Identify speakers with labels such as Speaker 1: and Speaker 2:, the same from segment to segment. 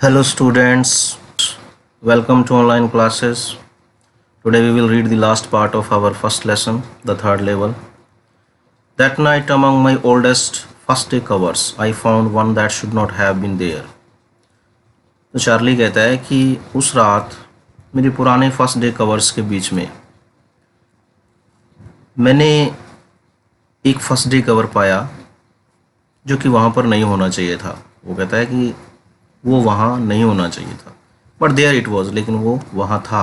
Speaker 1: Hello students, welcome to online classes. Today we will read the last part of our first lesson, the third level. That night among my oldest first day covers, I found one that should not have been there. तो Charlie कहता है कि उस रात मेरे पुराने first day covers के बीच में मैंने एक फर्स्ट डे कवर पाया जो कि वहाँ पर नहीं होना चाहिए था। वो कहता है कि वो वहाँ नहीं होना चाहिए था, बट देयर इट वॉज, लेकिन वो वहाँ था।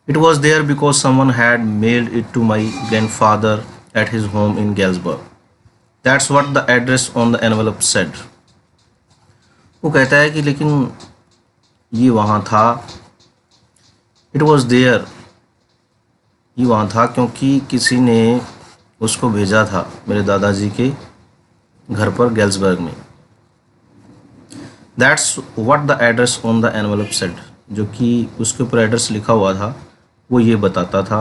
Speaker 1: It was there because someone had mailed it to my grandfather at his home in Galesburg. That's what the address on the envelope said. वो कहता है कि लेकिन ये वहाँ था, इट वॉज देयर, ये वहाँ था क्योंकि किसी ने उसको भेजा था मेरे दादाजी के घर पर गैल्सबर्ग में। That's what the address on the envelope said, जो कि उसके ऊपर एड्रेस लिखा हुआ था वो ये बताता था।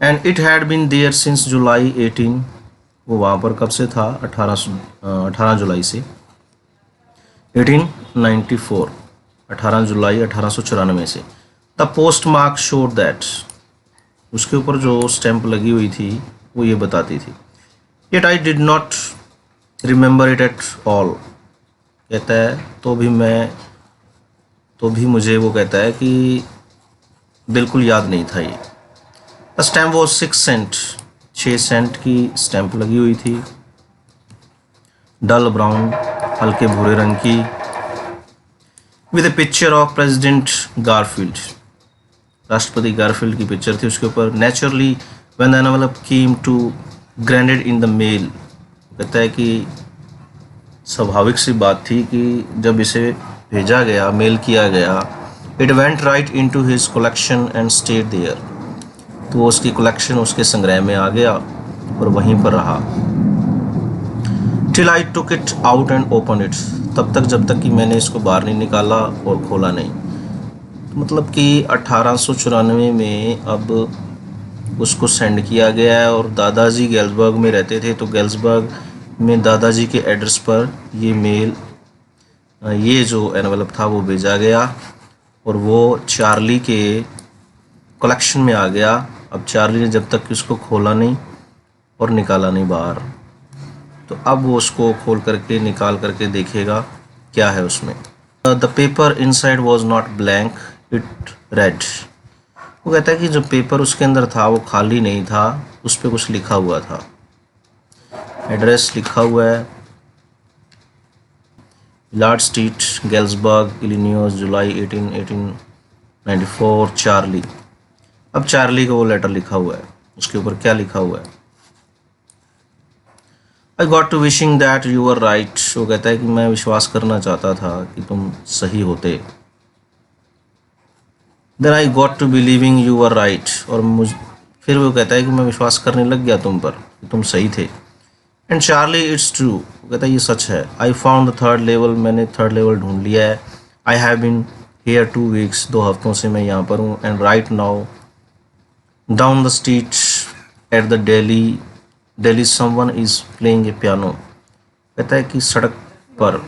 Speaker 1: And it had been there since July 18, वो वहाँ पर कब से था? 18 जुलाई से 1894, 18 जुलाई 1894 से। The post mark showed that, उसके ऊपर जो स्टैंप लगी हुई थी वो ये बताती थी। Yet I did not remember it at all, कहता है तो भी मुझे वो कहता है कि बिल्कुल याद नहीं था ये। The stamp was 6 cent, 6 cent की स्टैंप लगी हुई थी, डल ब्राउन, हल्के भूरे रंग की, with a picture of president Garfield, राष्ट्रपति गारफील्ड की पिक्चर थी उसके ऊपर। Naturally when the envelope came to grandad in the mail, कहता है कि स्वाभाविक सी बात थी कि जब इसे भेजा गया, मेल किया गया, it went right into his collection and stayed there, तो वो उसकी कलेक्शन, उसके संग्रह में आ गया और वहीं पर रहा। Till I took it out and open it, तब तक जब तक कि मैंने इसको बाहर नहीं निकाला और खोला नहीं। तो मतलब कि 1894 में अब उसको सेंड किया गया है और दादाजी गैल्सबर्ग में रहते थे, तो गैल्सबर्ग में दादाजी के एड्रेस पर ये मेल, ये जो एनवेलप था वो भेजा गया और वो चार्ली के कलेक्शन में आ गया। अब चार्ली ने जब तक उसको खोला नहीं और निकाला नहीं बाहर, तो अब वो उसको खोल करके निकाल करके देखेगा क्या है उसमें। The paper inside was not blank, it red, वो कहता है कि जो पेपर उसके अंदर था वो खाली नहीं था, उस पर कुछ लिखा हुआ था, एड्रेस लिखा हुआ है, लार्ड स्ट्रीट, गैल्सबर्ग, इलिनॉइस, जुलाई 18, 1894, चार्ली। अब चार्ली का वो लेटर लिखा हुआ है, उसके ऊपर क्या लिखा हुआ है? I got to wishing that you are right, वो कहता है कि मैं विश्वास करना चाहता था कि तुम सही होते। Then I got to believing you are right, और फिर वो कहता है कि मैं विश्वास करने लग गया तुम पर कि तुम सही थे। एंड चार्ली इट्स ट्रू, वो कहता है ये सच है। I found the third level, मैंने थर्ड लेवल ढूंढ लिया है। I have been here 2 weeks, 2 हफ्तों से मैं यहाँ पर हूँ। And right now down the street at the deli someone is playing a piano, कहता है कि सड़क पर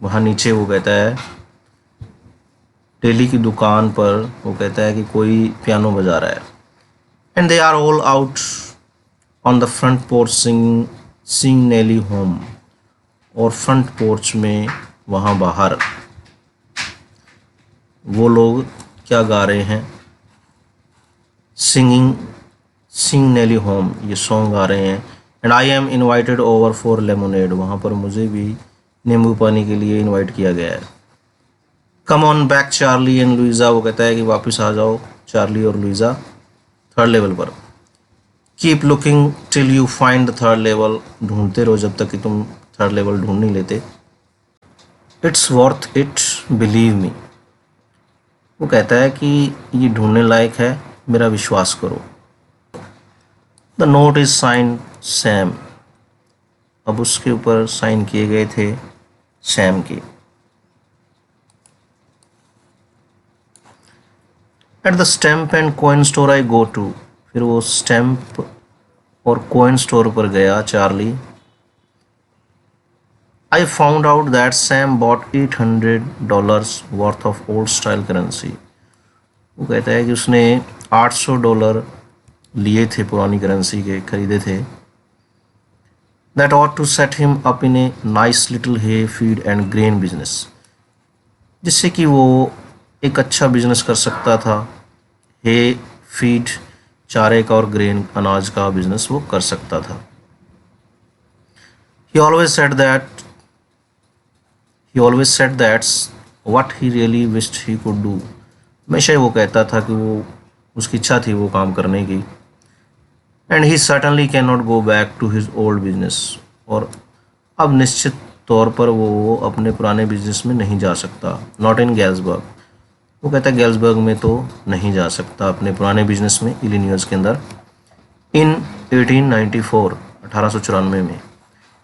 Speaker 1: वहाँ नीचे, वो कहता है डेली की दुकान पर, वो कहता है कि कोई पियानो बजा रहा है। And they are all out on the front porch sing Nellie home, और फ्रंट पोर्च में वहाँ बाहर वो लोग क्या गा रहे हैं? सिंग नेली होम, ये सॉन्ग गा रहे हैं। And I am invited over for lemonade, वहाँ पर मुझे भी नींबू पानी के लिए इनवाइट किया गया है। Come on back Charlie and Luisa, वो कहता है कि वापस आ जाओ चार्ली और लुइजा थर्ड लेवल पर। Keep looking till you find the third level, ढूंढते रहो जब तक कि तुम थर्ड लेवल ढूंढ नहीं लेते। It's worth it, believe me, वो कहता है कि ये ढूंढने लायक है, मेरा विश्वास करो। The note is sign Sam, अब उसके ऊपर साइन किए गए थे सैम के। At the stamp and coin store I go to, फिर वो स्टैम्प और कॉइन स्टोर पर गया Charlie. I found out that Sam bought $800 worth of old style currency. वो कहता है कि उसने $800 लिए थे पुरानी करेंसी के, खरीदे थे. That ought to set him up in a nice little hay feed and grain business. जिससे कि वो एक अच्छा बिजनेस कर सकता था. हे फीड, चारे का, और ग्रेन, अनाज का बिजनेस वो कर सकता था. He always said that's what he really wished he could do. हमेशा ही वो कहता था कि वो उसकी इच्छा थी वो काम करने की. And he certainly can not go back to his old business. और अब निश्चित तौर पर वो अपने पुराने बिजनेस में नहीं जा सकता. Not in Galesburg. वो कहता है गैल्सबर्ग में तो नहीं जा सकता अपने पुराने बिजनेस में, इलिनॉइस के अंदर. इन 1894, 1894 में.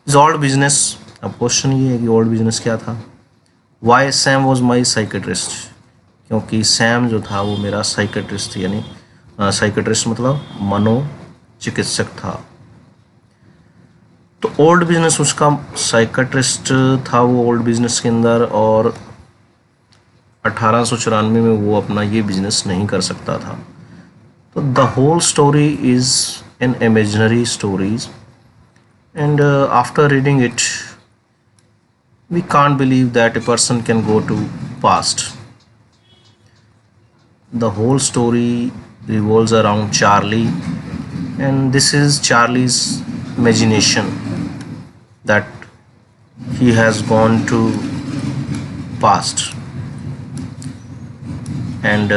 Speaker 1: Is old business. अब क्वेश्चन ये है कि ओल्ड बिजनेस क्या था. Why Sam was my psychiatrist. क्योंकि सैम जो था वो मेरा साइकेट्रिस्ट, यानी साइकेट्रिस्ट मतलब मनोचिकित्सक था. तो ओल्ड बिजनेस उसका साइकेट्रिस्ट था वो ओल्ड बिजनेस के अंदर, और 1894 में वो अपना ये बिजनेस नहीं कर सकता था. तो the whole story is an imaginary stories, and after reading it we can't believe that a person can go to past. The whole story revolves around Charlie, and this is Charlie's imagination that he has gone to past, and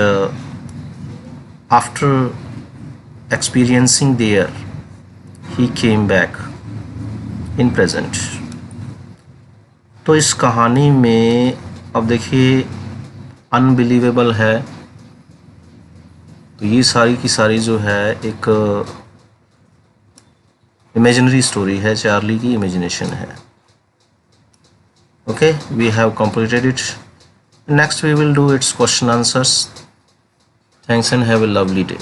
Speaker 1: after experiencing there he came back in present. तो इस कहानी में अब देखिए unbelievable है. तो ये सारी की सारी जो है एक इमेजिनरी स्टोरी है, चार्ली की इमेजिनेशन है. Okay, we have completed it. Next we will do its question answers. Thanks and have a lovely day.